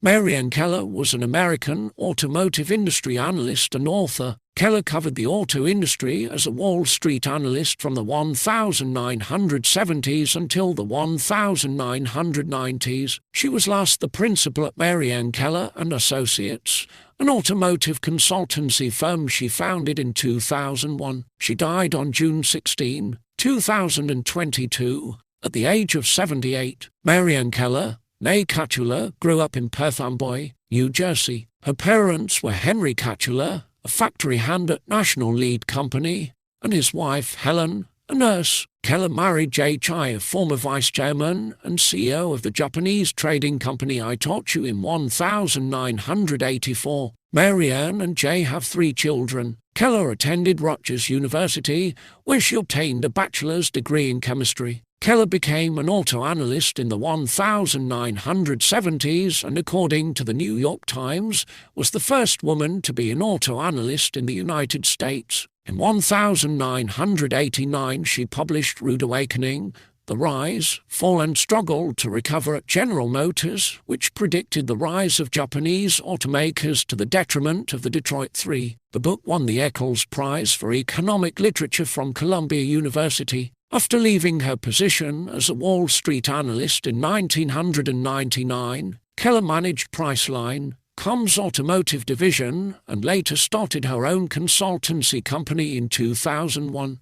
Maryann Keller was an American automotive industry analyst and author. Keller covered the auto industry as a Wall Street analyst from the 1970s until the 1990s. She was last the principal at Maryann Keller and Associates, an automotive consultancy firm she founded in 2001. She died on June 16, 2022, at the age of 78. Maryann Keller, née Katula, grew up in Perth Amboy, New Jersey. Her parents were Henry Katula, a factory hand at National Lead Company, and his wife, Helen, a nurse. Keller married Jay, a former vice chairman and CEO of the Japanese trading company Itochu in 1984. Maryann and Jay have 3 children. Keller attended Rutgers University, where she obtained a bachelor's degree in chemistry. Keller became an auto analyst in the 1970s and, according to the New York Times, was the first woman to be an auto analyst in the United States. In 1989, she published Rude Awakening, The Rise, Fall and Struggle to Recover at General Motors, which predicted the rise of Japanese automakers to the detriment of the Detroit Three. The book won the Eccles Prize for Economic Literature from Columbia University. After leaving her position as a Wall Street analyst in 1999, Keller managed Priceline.com's automotive division and later started her own consultancy company in 2001.